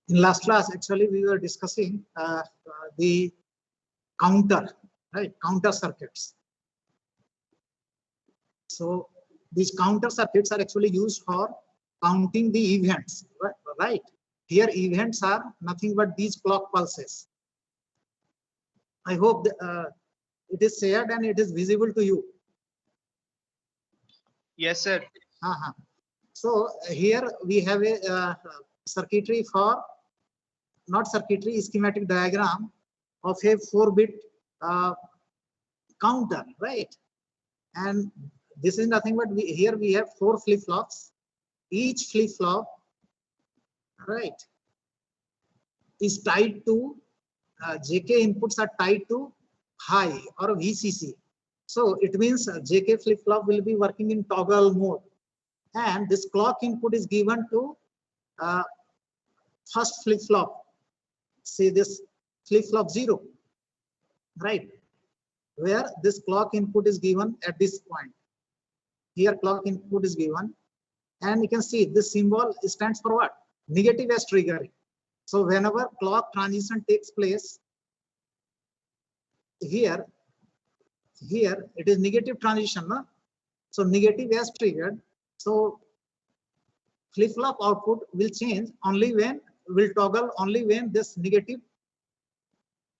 In last class, actually, we were discussing the counter, right? Counter circuits. So these counter circuits are actually used for counting the events, right? Here, events are nothing but these clock pulses. I hope it is shared and it is visible to you. Yes, sir. So here we have a circuitry for, not circuitry, schematic diagram of a 4-bit counter, right? And this is nothing but here we have 4 flip-flops. Each flip-flop, right, is tied to JK inputs are tied to high or VCC. So it means JK flip-flop will be working in toggle mode, and this clock input is given to first flip-flop. Say this flip-flop 0, right? Where this clock input is given at this point. Here clock input is given, and you can see this symbol stands for what? Negative edge triggering. So whenever clock transition takes place, here it is negative transition, no? So negative edge triggered. So flip-flop output will change only when, will toggle only when this negative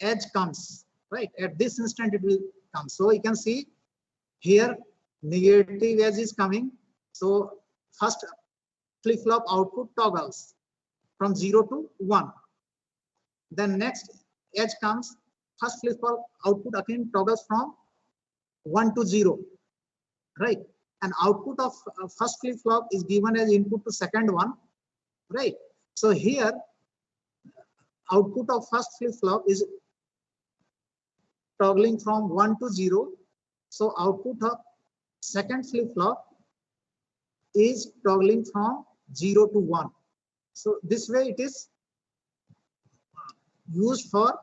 edge comes, right? At this instant it will come. So you can see here negative edge is coming. So first flip-flop output toggles from 0 to 1. Then next edge comes, first flip-flop output again toggles from 1 to 0, right? And output of first flip-flop is given as input to second one, right? So here output of first flip-flop is toggling from 1 to 0. So output of second flip-flop is toggling from 0 to 1. So this way it is used for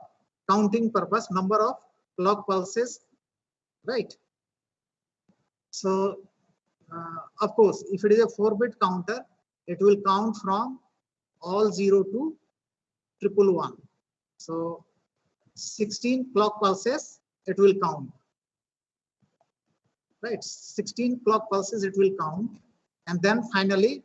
counting purpose, number of clock pulses, right? So of course, if it is a 4-bit counter, it will count from all 0 to 111. So 16 clock pulses it will count, right? 16 clock pulses it will count, and then finally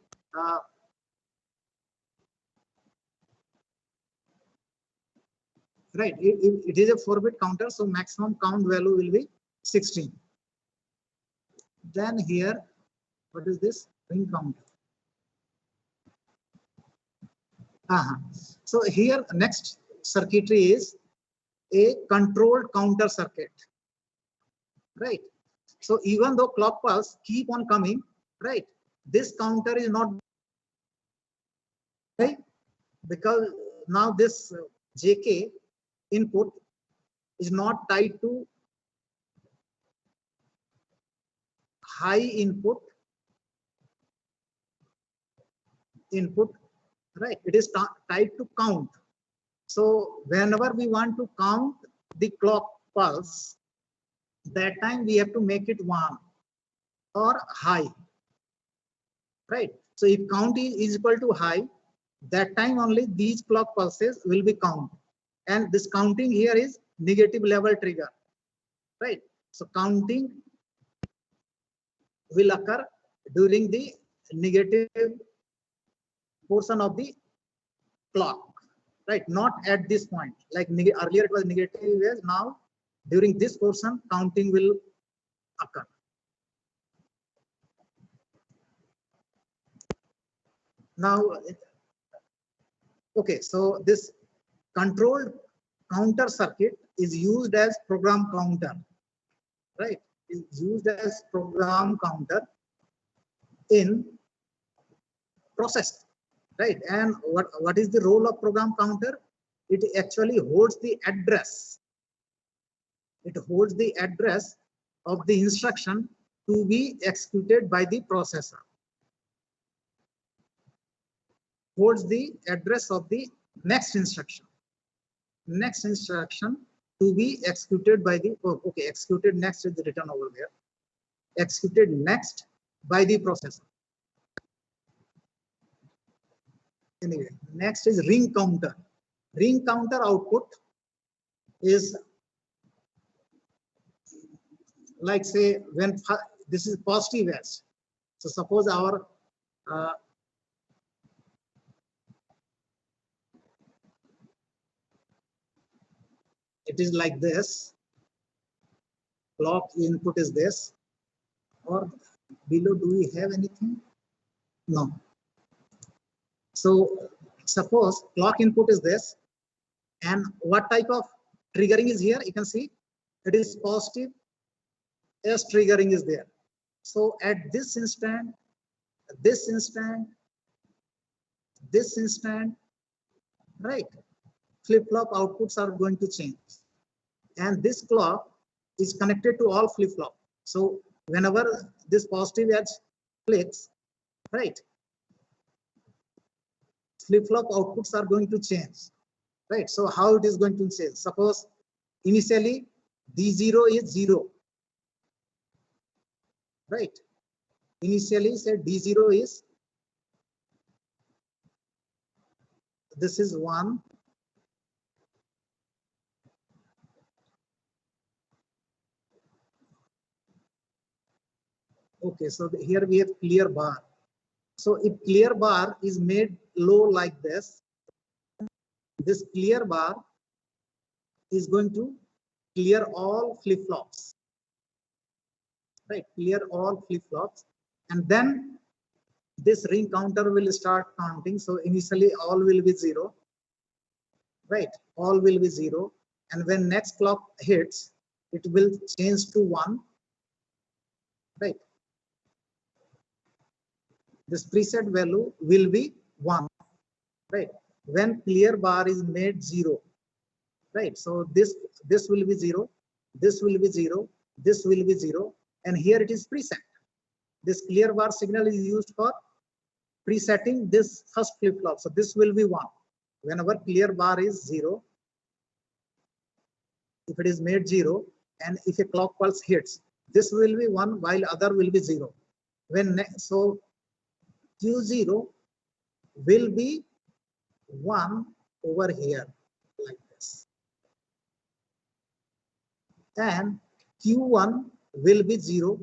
right, it is a 4-bit counter, so maximum count value will be 16. Then here, what is this? Ring counter. So here next circuitry is a controlled counter circuit, right? So even though clock pulse keep on coming, right, this counter is not, right, because now this JK input is not tied to high input, right? It is tied to count. So whenever we want to count the clock pulse, that time we have to make it 1 or high, right? So if count is equal to high, that time only these clock pulses will be count, and this counting here is negative level trigger, right? So counting will occur during the negative portion of the clock, right? Not at this point, like earlier it was negative edge, now during this portion counting will occur. Now, okay, so this controlled counter circuit is used as program counter, right? Is used as program counter in process, right? And what is the role of program counter? It actually holds the address. It holds the address of the instruction to be executed by the processor. Holds the address of the next instruction. Next instruction to be executed by the, okay, executed next is written over there. Executed next by the processor. Anyway, next is ring counter. Ring counter output is like, say, when this is positive edge. So suppose our it is like this. Clock input is this, or below, do we have anything? No. So suppose clock input is this, and what type of triggering is here? You can see it is positive as triggering is there. So at this instant, this instant, this instant, right, flip-flop outputs are going to change. And this clock is connected to all flip-flop. So whenever this positive edge clicks, right, flip-flop outputs are going to change, right? So how it is going to change? Suppose initially D0 is 0, right? Initially say D0 is, this is 1, okay, so here we have clear bar. So if clear bar is made low like this clear bar is going to clear all flip-flops, right? Clear all flip-flops, and then this ring counter will start counting. So initially all will be 0, right? All will be 0, and when next clock hits, it will change to 1, right? This preset value will be 1, right? When clear bar is made 0, right? So this will be 0, this will be 0, this will be 0, and here it is preset. This clear bar signal is used for presetting this first flip-flop. So this will be 1. Whenever clear bar is 0, if it is made 0, and if a clock pulse hits, this will be 1 while other will be 0. So Q0 will be 1 over here like this, and Q1 will be 0,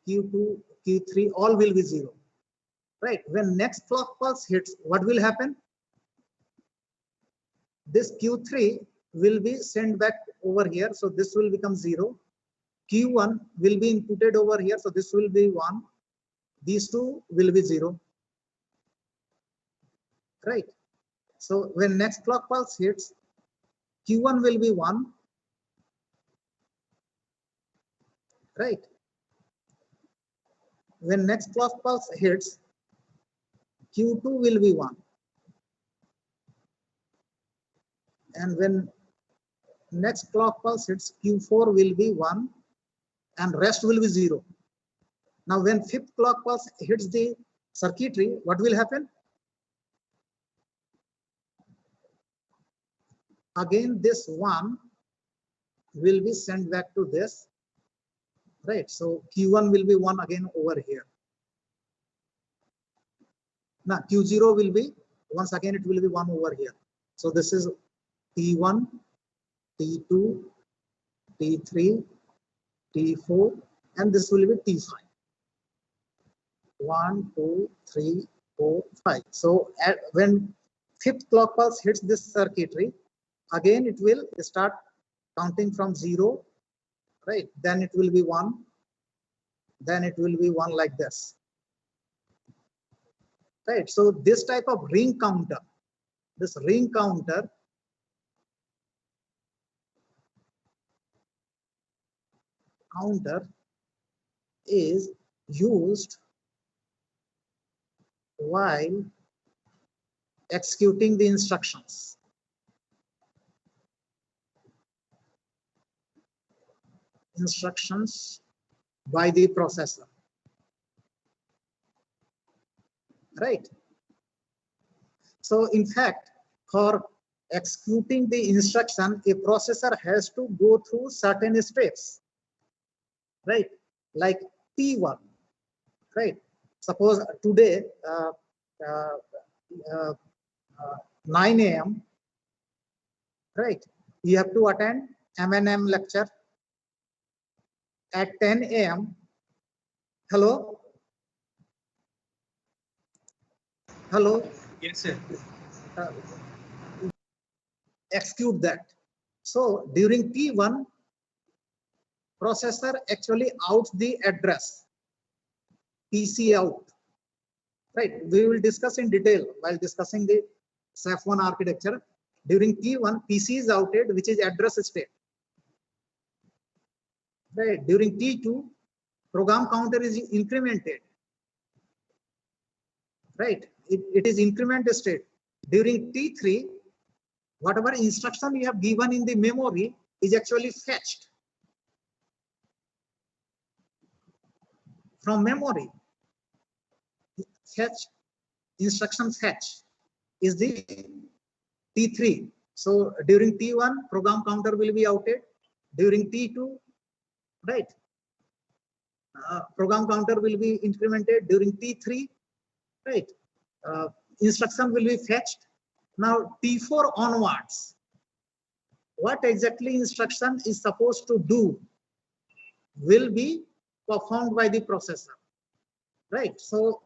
Q2, Q3 all will be 0, right? When next clock pulse hits, what will happen? This Q3 will be sent back over here, so this will become 0. Q1 will be inputted over here, so this will be 1. These two will be 0, right? So when next clock pulse hits, Q1 will be 1, right? When next clock pulse hits, Q2 will be 1, and when next clock pulse hits, Q4 will be 1, and rest will be 0. Now when fifth clock pulse hits the circuitry, what will happen? Again this 1 will be sent back to this, right? So Q1 will be 1 again over here. Now Q0 will be, once again it will be 1 over here. So this is T1, T2, T3, T4, and this will be T5. 1, 2, 3, 4, 5. So when fifth clock pulse hits this circuitry, again it will start counting from 0, right? Then it will be 1, then it will be 1 like this, right? So this type of ring counter, this ring counter is used while executing the instructions. By the processor, right? So in fact, for executing the instruction, a processor has to go through certain steps, right? Like T1, right? Suppose today uh, 9 a.m. Right? You have to attend M&M lecture at 10 a.m. Hello? Hello? Yes, sir. Uh, execute that. So during T1, processor actually outs the address, PC out. Right? We will discuss in detail while discussing the SAF1 architecture. During T1, PC is outed, which is address state. Right? During T2, program counter is incremented. Right? It is increment state. During T3, whatever instruction you have given in the memory is actually fetched from memory. Fetch, instruction fetch is the T3. So during T1, program counter will be outed. During T2, right, program counter will be incremented. During T3, right, instruction will be fetched. Now T4 onwards, what exactly instruction is supposed to do will be performed by the processor, right? So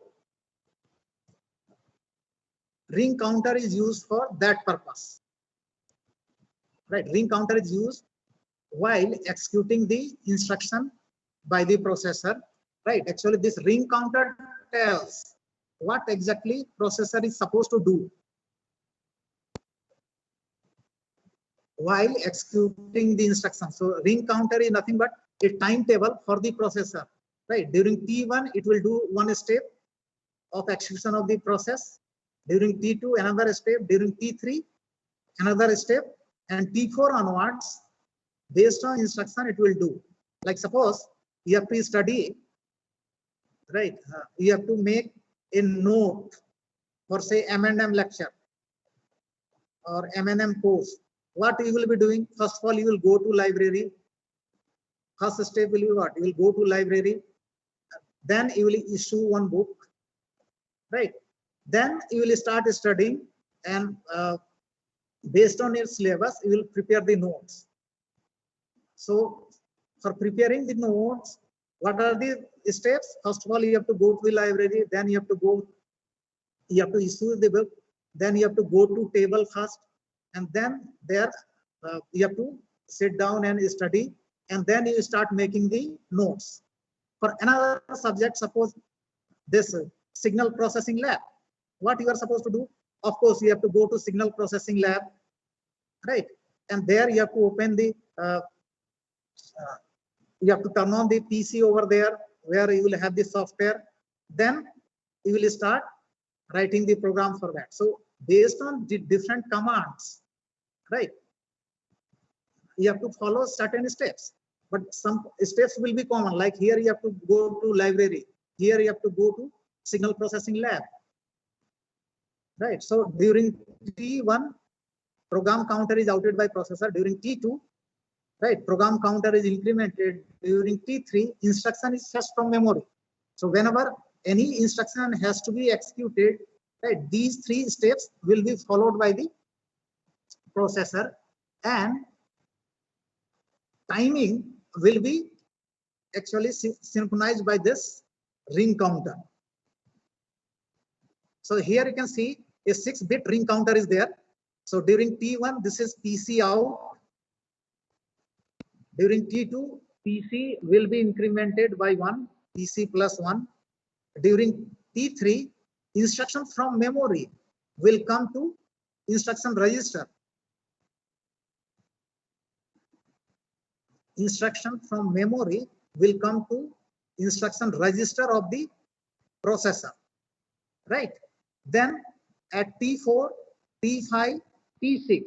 ring counter is used for that purpose, right? Ring counter is used while executing the instruction by the processor, right? Actually, this ring counter tells what exactly processor is supposed to do while executing the instruction. So ring counter is nothing but a timetable for the processor, right? During T1, it will do one step of execution of the process. During T2, another step. During T3, another step. And T4 onwards, based on instruction, it will do. Like suppose you have to study, right? You have to make a note for say M&M lecture or M&M course. What you will be doing? First of all, you will go to library. First step will be what? You will go to library. Then you will issue one book, right? Then you will start studying, and based on your syllabus, you will prepare the notes. So for preparing the notes, what are the steps? First of all, you have to go to the library, then you have to issue the book, then you have to go to table first, and then there you have to sit down and study, and then you start making the notes. For another subject, suppose this signal processing lab, what you are supposed to do? Of course, you have to go to signal processing lab, right? And there you have to open the you have to turn on the PC over there where you will have the software. Then you will start writing the program for that. So based on the different commands, right, you have to follow certain steps, but some steps will be common. Like here you have to go to library, here you have to go to signal processing lab, right? So during T1, program counter is outed by processor. During T2, right, program counter is incremented. During T3, instruction is fetched from memory. So whenever any instruction has to be executed, right, these three steps will be followed by the processor, and timing will be actually synchronized by this ring counter. So here you can see a 6-bit ring counter is there. So during T1, this is PC out. During T2, PC will be incremented by 1, PC plus 1. During T3, instruction from memory will come to instruction register. Instruction from memory will come to instruction register of the processor, right? Then at T4, T5, T6,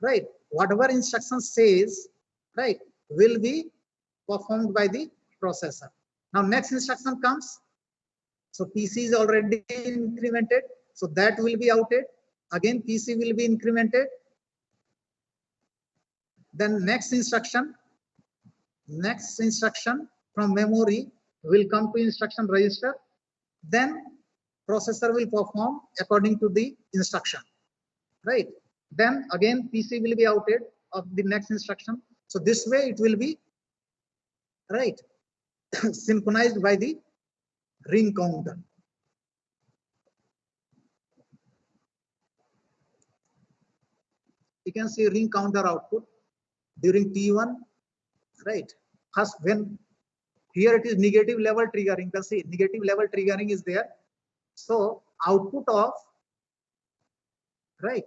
right, whatever instruction says, right, will be performed by the processor. Now next instruction comes. So PC is already incremented, so that will be outed. Again PC will be incremented. Then next instruction from memory will come to instruction register. Then processor will perform according to the instruction, right? Then again PC will be outed of the next instruction. So this way it will be, right, synchronized by the ring counter. You can see ring counter output during T1, right? First, when here it is negative level triggering, you can see negative level triggering is there. So output of, right,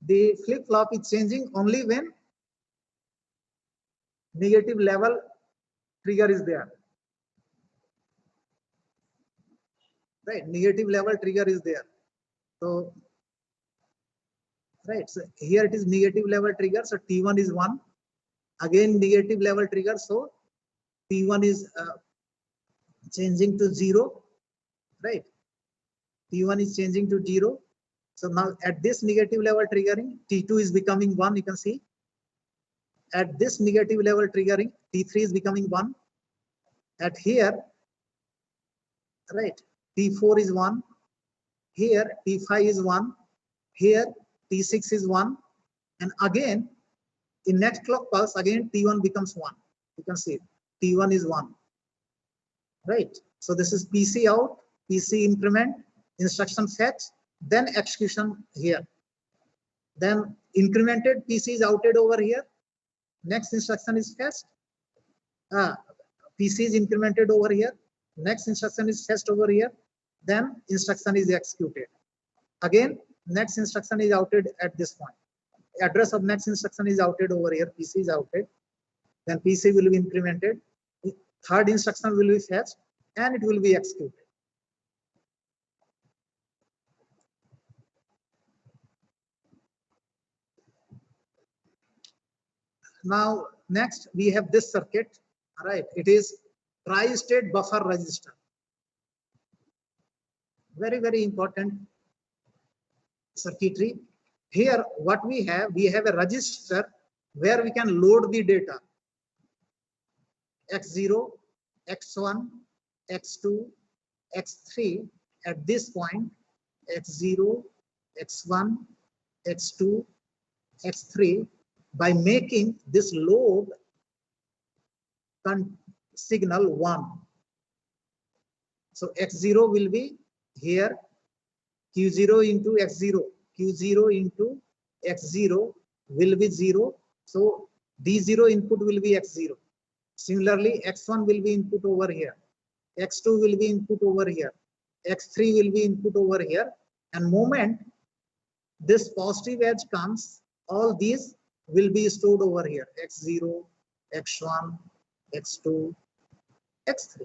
the flip flop is changing only when negative level trigger is there, right? Negative level trigger is there. So, right, so here it is negative level trigger, so T1 is 1. Again negative level trigger, so T1 is changing to 0, right? T1 is changing to 0. So now at this negative level triggering, T2 is becoming 1, you can see. At this negative level triggering, T3 is becoming 1. At here, right, T4 is 1. Here T5 is 1. Here T6 is 1. And again, in next clock pulse, again T1 becomes 1. You can see T1 is 1. Right. So this is PC out, PC increment, instruction fetch, then execution here. Then incremented PC is outed over here. Next instruction is fetched. PC is incremented over here. Next instruction is fetched over here. Then instruction is executed. Again, next instruction is outed at this point. Address of next instruction is outed over here. PC is outed. Then PC will be incremented. Third instruction will be fetched and it will be executed. Now, next we have this circuit, right? It is tri-state buffer register. Very, very important circuitry. Here, what we have a register where we can load the data. X0, X1, X2, X3 at this point, X0, X1, X2, X3, by making this load signal 1. So X0 will be here, Q0 into X0, Q0 into X0 will be 0. So D0 input will be X0. Similarly, X1 will be input over here, X2 will be input over here, X3 will be input over here, and moment this positive edge comes, all these will be stored over here, X0, X1, X2, X3,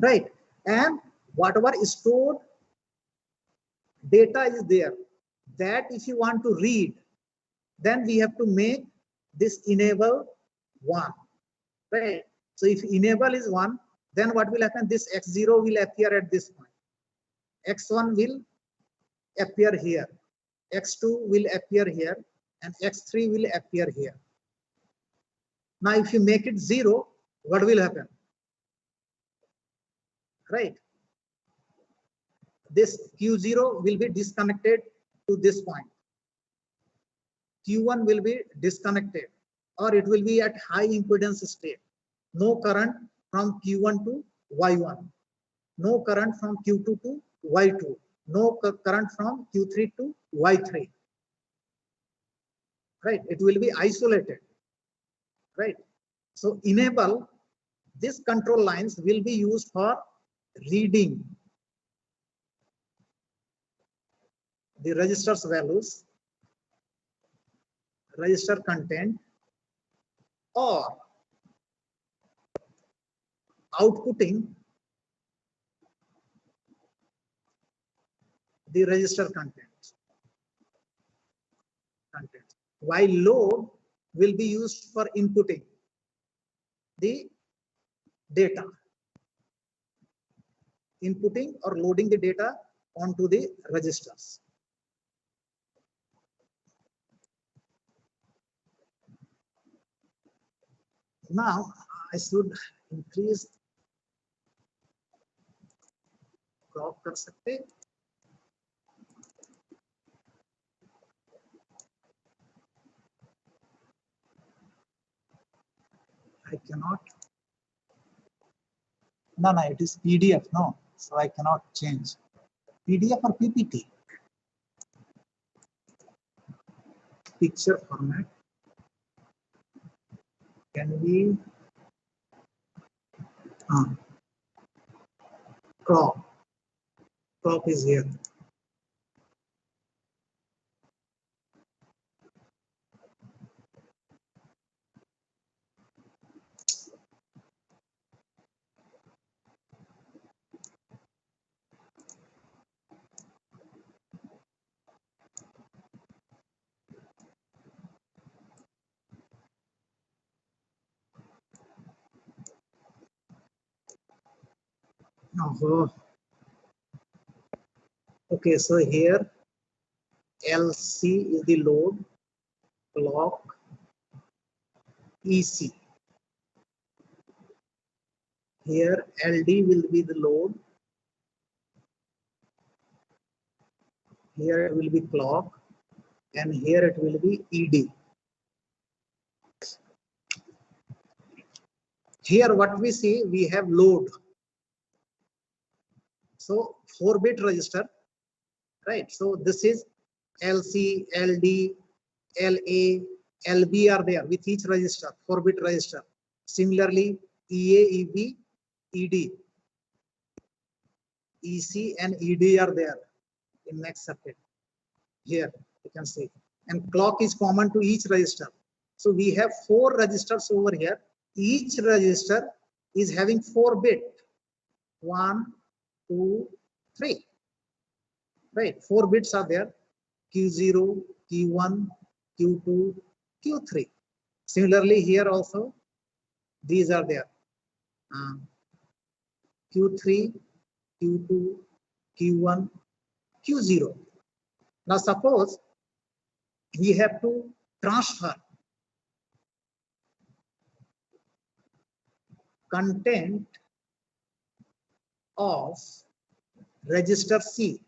right? And whatever is stored data is there, that if you want to read, then we have to make this enable 1, right? So if enable is 1, then what will happen? This X0 will appear at this point, X1 will appear here, X2 will appear here, and X3 will appear here. Now if you make it 0, what will happen? Right, this Q0 will be disconnected to this point, Q1 will be disconnected, or it will be at high impedance state. No current from Q1 to Y1, no current from Q2 to Y2, no current from Q3 to Y3. Right, it will be isolated. Right, so enable, this control lines will be used for reading the register's values, register content, or outputting the register content. While load will be used for inputting the data, inputting or loading the data onto the registers. Now I should increase stop कर सकते? I cannot. No, no, it is PDF. No, so I cannot change. PDF or PPT? Picture format. Can we crop? Crop is here. Oh, okay, so here LC is the load, clock, EC. Here LD will be the load. Here it will be clock, and here it will be ED. Here what we see, we have load. So 4-bit register, right? So this is LC, LD, LA, LB are there with each register, 4-bit register. Similarly, EA, EB, ED, EC and ED are there in next circuit. Here you can see, and clock is common to each register. So we have 4 registers over here. Each register is having 4 bit. 1, 2, 3. Right, 4 bits are there. Q0, Q1, Q2, Q3. Similarly, here also these are there. Q3, Q2, Q1, Q0. Now suppose we have to transfer content of register C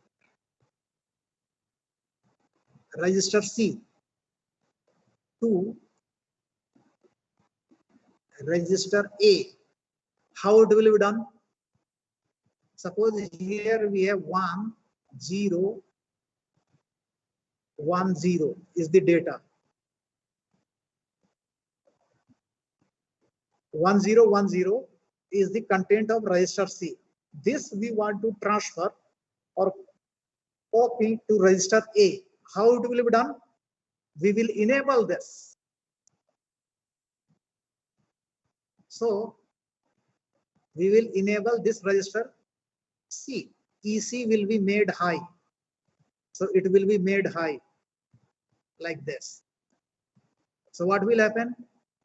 to register A. How it will be done? Suppose here we have 1, 0, 1, 0 is the data. 1, 0, 1, 0 is the content of register C. This we want to transfer or copy to register A. How it will be done? We will enable this. So we will enable this register C. EC will be made high. So it will be made high like this. So what will happen?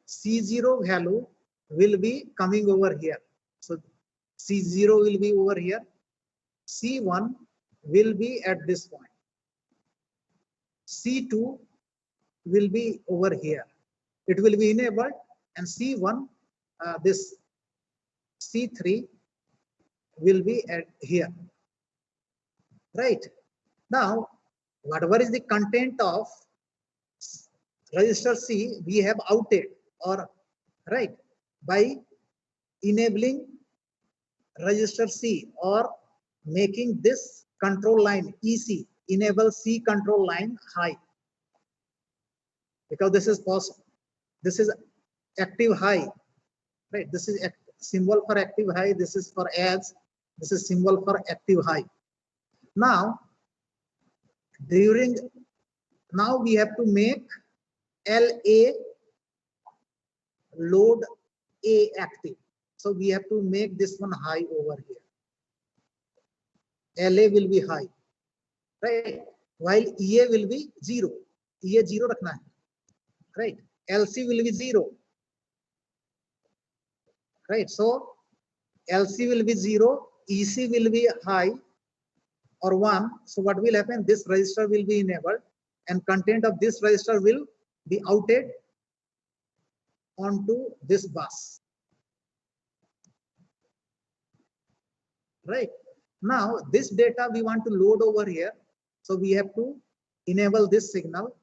C0 value will be coming over here. So C0 will be over here. C1 will be at this point. C2 will be over here. It will be enabled, and C1, this C3 will be at here. Right. Now, whatever is the content of register C, we have outed, or right, by enabling register C or making this control line EC, enable C control line high, because this is possible. This is active high, right? This is symbol for active high. This is for as. This is symbol for active high. Now we have to make LA load A active. So we have to make this one high over here. LA will be high, right? While EA will be 0. EA 0 रखना है, right? LC will be 0, right? So LC will be 0, EC will be high or 1. So what will happen? This register will be enabled, and content of this register will be outed onto this bus, right? Now this data we want to load over here. So we have to enable this signal,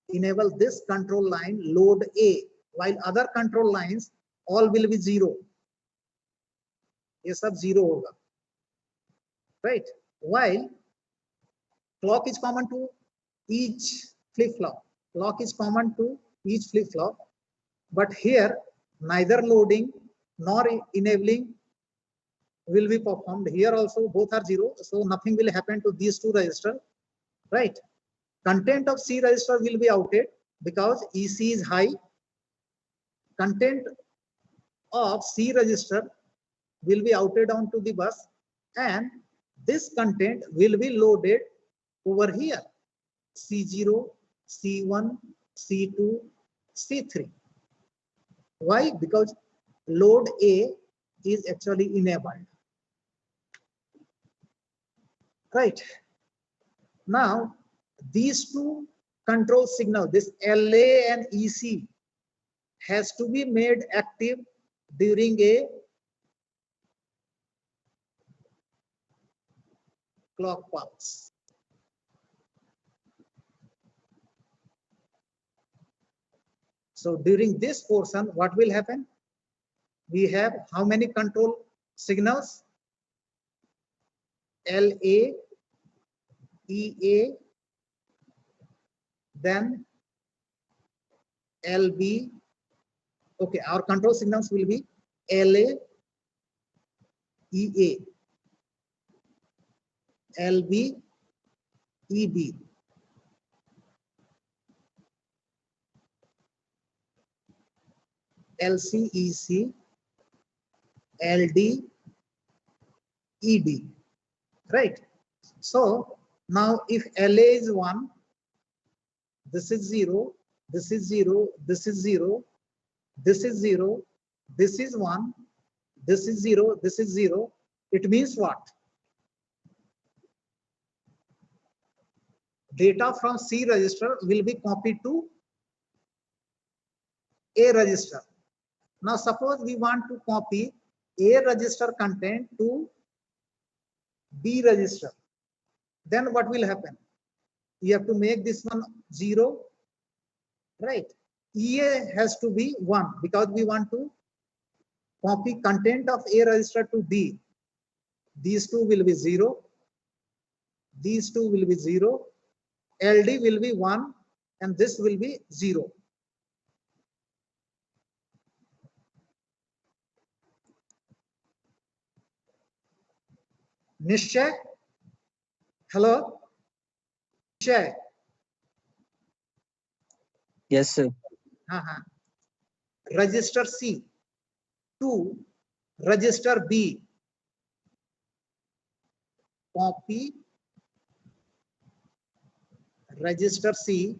enable this control line load A, while other control lines all will be 0. ये सब 0 होगा, right? While clock is common to each flip-flop. Clock is common to each flip-flop, but here neither loading nor enabling will be performed. Here also both are 0, so nothing will happen to these two registers, right? Content of C register will be outed because EC is high. Content of C register will be outed onto the bus, and this content will be loaded over here, C0, C1, C2, C3. Why? Because load A is actually enabled. Right. Now, these two control signals, this LA and EC, has to be made active during a clock pulse. So during this portion, what will happen? We have how many control signals? LA, EA, then LB. Okay, our control signals will be LA, EA, LB, EB. LC, EC, LD, ED, right? So now if LA is 1, this is 0, this is 0, this is 0, this is 0, this is 1, this is 0, this is 0, it means what? Data from C register will be copied to A register. Now suppose we want to copy A register content to B register. Then what will happen? You have to make this one 0, right? EA has to be 1 because we want to copy content of A register to B. These two will be 0. These two will be 0. LD will be 1 and this will be 0. Nishchay? Hello? Nishchay? Yes, sir. Register C to register B. Copy register C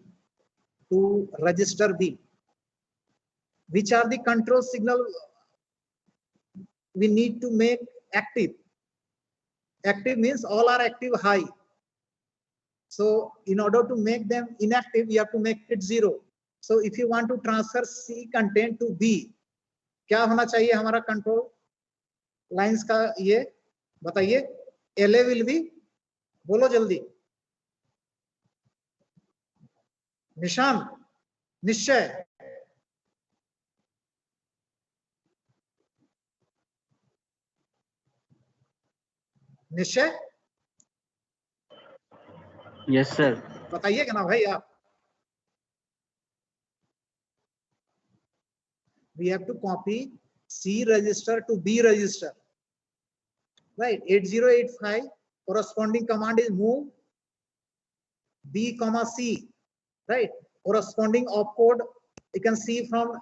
to register B. Which are the control signal we need to make active? Active means all are active high. So in order to make them inactive, you have to make it 0. So if you want to transfer C content to B, क्या होना चाहिए हमारा contour lines का? ये बताइए. LA will be, बोलो जल्दी. निशान, निश्चय. निश्चय. Yes, sir. बताइएगा ना भाई आप. We have to copy C register to B register, right? 8085 corresponding command is move B comma C, right? Corresponding opcode you can see from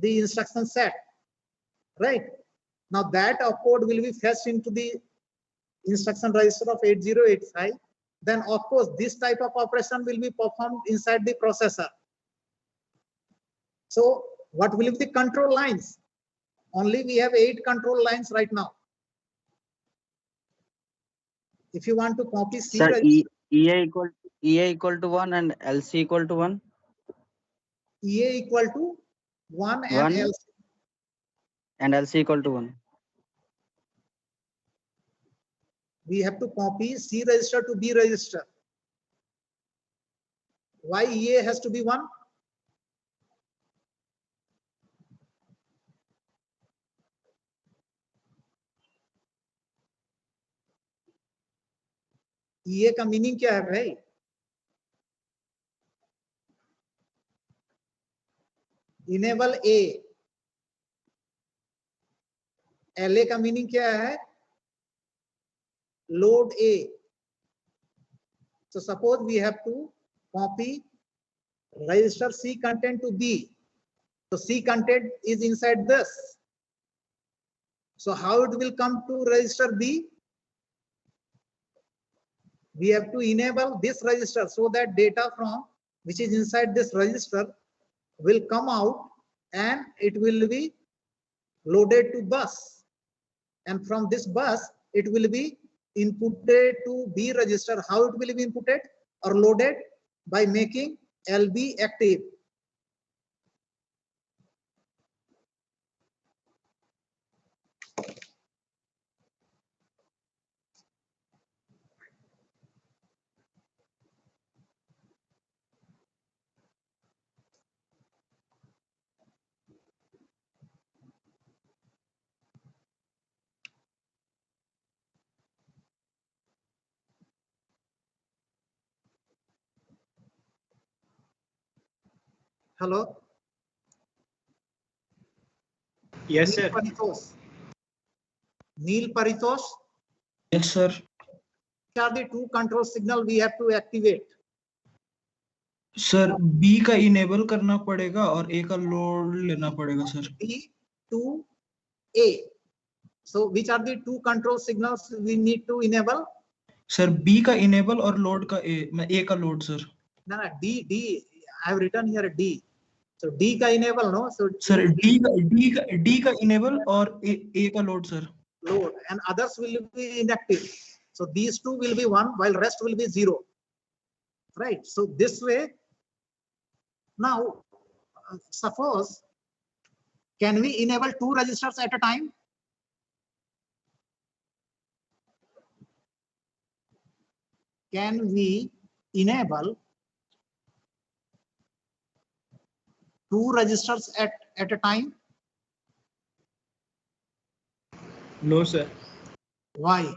the instruction set, right? Now that opcode will be fetched into the instruction register of 8085. Then of course this type of operation will be performed inside the processor. So what will be the control lines? Only we have 8 control lines right now. If you want to copy C, Sir, EA equal to 1 and LC equal to 1. EA equal to 1 and LC. And LC equal to 1. we have to copy C register to B register. Why EA has to be 1? EA का meaning क्या है भाई? Enable ए. LA का meaning क्या है? Load A. So suppose we have to copy register C content to B. So C content is inside this. So how it will come to register B? We have to enable this register so that data from which is inside this register will come out and it will be loaded to bus. And from this bus, it will be inputted to B register. How it will be inputted or loaded? By making LB active. Hello? Yes, sir. Neil Paritosh. Yes, sir. Which are the two control signal we have to activate? Sir B का enable करना पड़ेगा और A का load लेना पड़ेगा sir. B to A. So which are the two control signals we need to enable? Sir B का enable और load का ए का load sir. No, D. I have written here D. So D का enable, no? So sir D का enable और A का load sir. Load and others will be inactive. So these two will be 1 while rest will be 0. Right. So this way. Now, suppose, can we enable 2 registers at a time? Can we enable 2 registers at a time? No, sir. Why?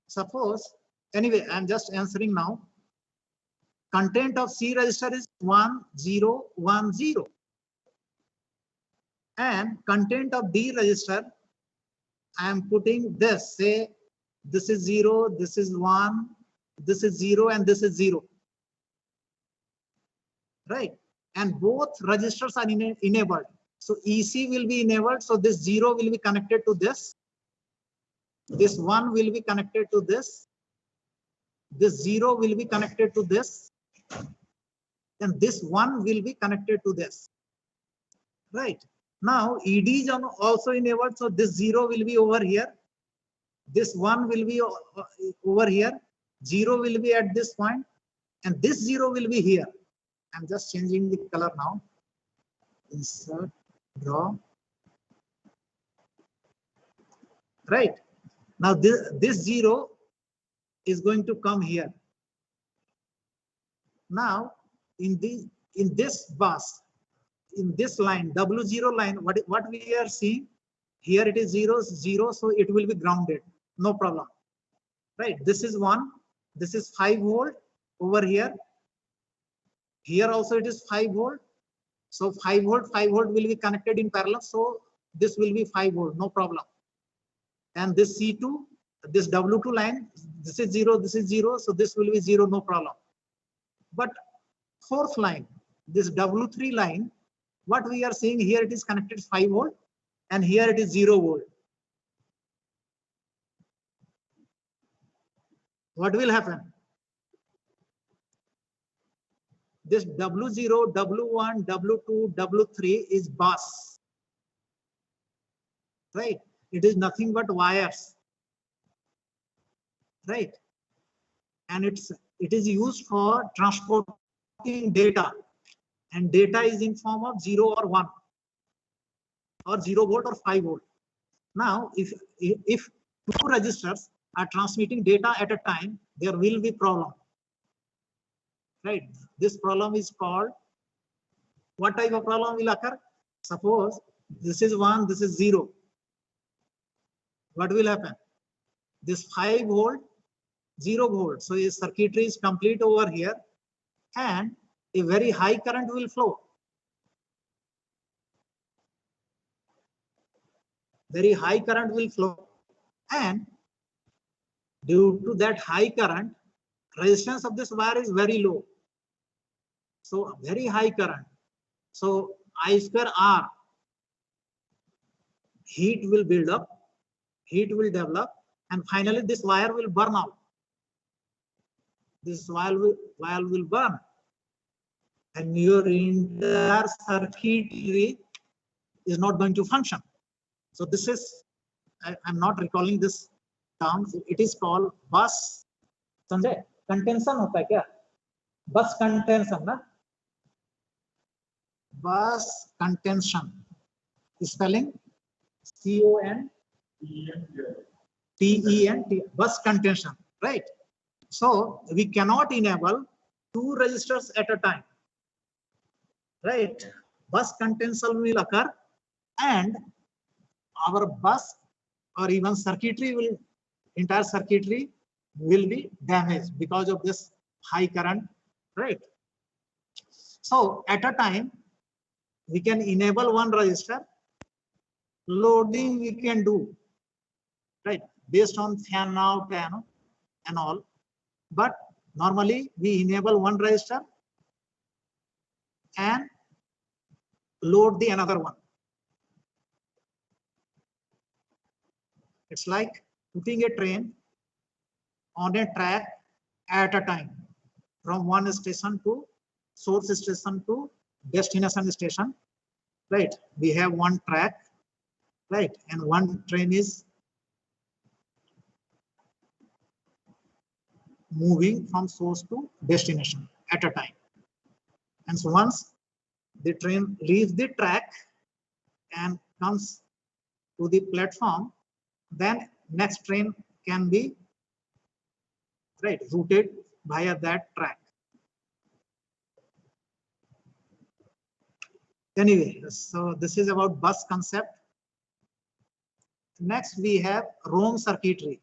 Suppose, anyway, I'm just answering now. Content of C register is 1010. And content of D register, I am putting this, say, this is 0, this is 1, this is 0, and this is 0. Right? And both registers are enabled. So EC will be enabled. So this 0 will be connected to this. This 1 will be connected to this. This 0 will be connected to this. And this 1 will be connected to this. Right? Now ED is also enabled. So this 0 will be over here. This 1 will be over here. 0 will be at this point. And this 0 will be here. I'm just changing the color now. Insert, draw. Right. Now this 0 is going to come here. Now in this bus, in this line, W0 line, what we are seeing here, it is 0, 0, so it will be grounded. No problem. Right. This is 1. This is 5 volt over here. Here also it is 5 volt. So 5 volt will be connected in parallel. So this will be 5 volt, no problem. And this C2, this W2 line, this is 0, this is 0. So this will be 0, no problem. But fourth line, this W3 line, what we are seeing here, it is connected 5 volt and here it is 0 volt. What will happen? This W0, W1, W2, W3 is bus. Right? It is nothing but wires. Right? And it is used for transporting data. And data is in form of 0 or 1. or 0 volt or 5 volt. Now, if two registers are transmitting data at a time, there will be problem. Right? This problem is called, what type of problem will occur? Suppose this is 1, this is 0. What will happen? This 5 volt, 0 volt. So the circuitry is complete over here, and a very high current will flow. Very high current will flow, and due to that high current, resistance of this wire is very low. So very high current. So I square R, heat will build up, heat will develop, and finally this wire will burn out. This wire will burn, and your entire circuitry is not going to function. So this is, I'm not recalling this term. It is called bus. Sanjay, contention होता है क्या? Bus contention ना? Bus contention. Spelling C-O-N-T-E-N-T. Bus contention, right? So we cannot enable two registers at a time, right? Bus contention will occur, and our bus or even entire circuitry will be damaged because of this high current, right? So at a time, we can enable one register, loading we can do, right, based on fan out and all. But normally we enable one register and load the another one. It's like putting a train on a track at a time, from one station to source station to destination station, right? We have one track, right? And one train is moving from source to destination at a time. And so once the train leaves the track and comes to the platform, then next train can be, right, routed via that track. Anyway, so this is about bus concept. Next we have ROM circuitry.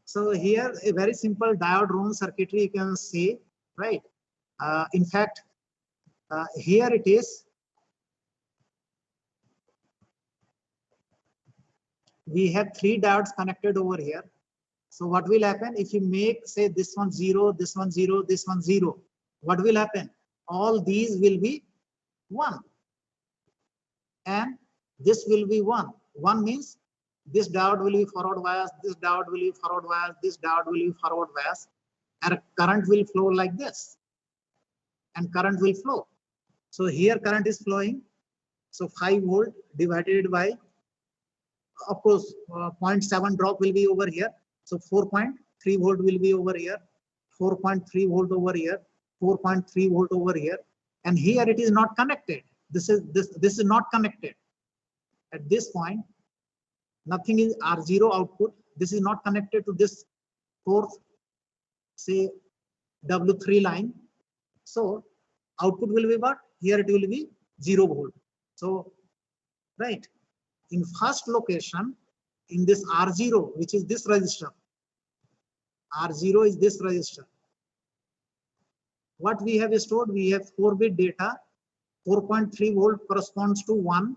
So here a very simple diode ROM circuitry you can see, right? In fact, here it is. We have 3 diodes connected over here. So what will happen if you make, say, this one 0, this one 0, this one 0? What will happen? All these will be 1. And this will be 1. 1 means this diode will be forward bias, this diode will be forward bias, this diode will be forward bias, and current will flow like this. And current will flow. So here current is flowing. So 5 volt divided by, of course, 0.7 drop will be over here. So 4.3 volt will be over here, 4.3 volt over here, 4.3 volt over here, and here it is not connected. This is not connected. At this point, nothing is R0 output. This is not connected to this fourth, say, W3 line. So output will be what? Here it will be 0 volt. So, right, in first location, in this R0, which is this resistor, R0 is this resistor. What we have stored? We have 4-bit data. 4.3 volt corresponds to 1.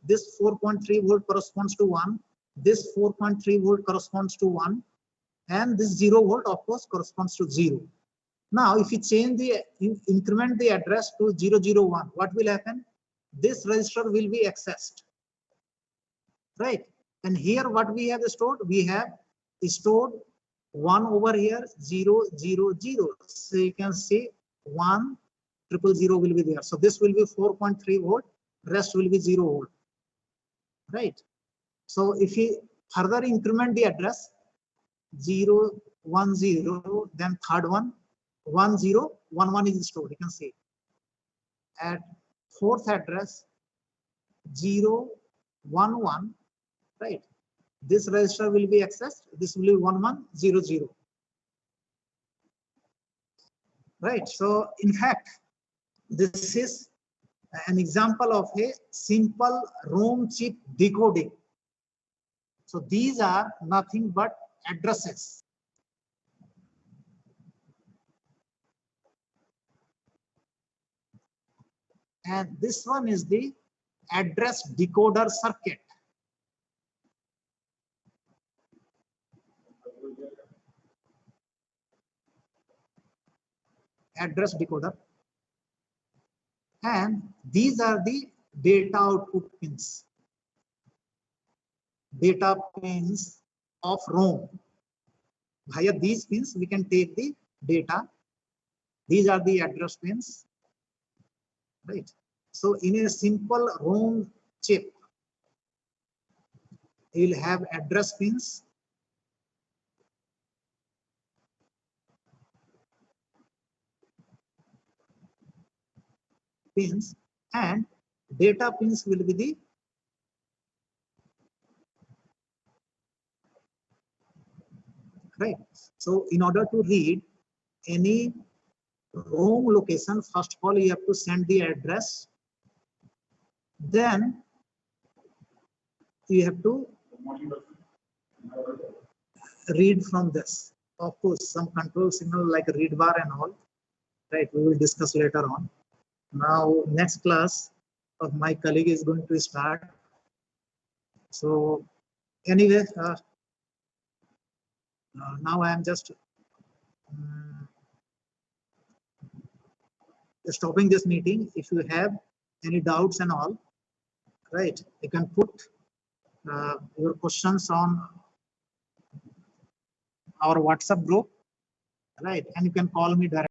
This 4.3 volt corresponds to 1. This 4.3 volt corresponds to 1. And this 0 volt, of course, corresponds to 0. Now, if you change the, increment the address to 001, what will happen? This register will be accessed, right? And here what we have stored? We have stored 1 over here, 0, 0, 0. So you can see 1, 000 will be there. So this will be 4.3 volt, rest will be 0 volt, right? So if you further increment the address, 0, 1, 0, then third one, 1, 0, 1, 1 is stored. You can see at fourth address 011, right? This register will be accessed. This will be 1100, right? So in fact, this is an example of a simple ROM chip decoding. So these are nothing but addresses. And this one is the address decoder circuit. Address decoder. And these are the data output pins. Data pins of ROM. Via these pins, we can take the data. These are the address pins, right? So in a simple ROM chip, you will have address pins, and data pins will be the right. So in order to read any ROM location, first of all, you have to send the address. Then you have to read from this. Of course, some control signal like read bar and all, right? We will discuss later on. Now, next class of my colleague is going to start. So anyway, now I am just stopping this meeting. If you have any doubts and all, right, you can put your questions on our WhatsApp group, right? And you can call me directly.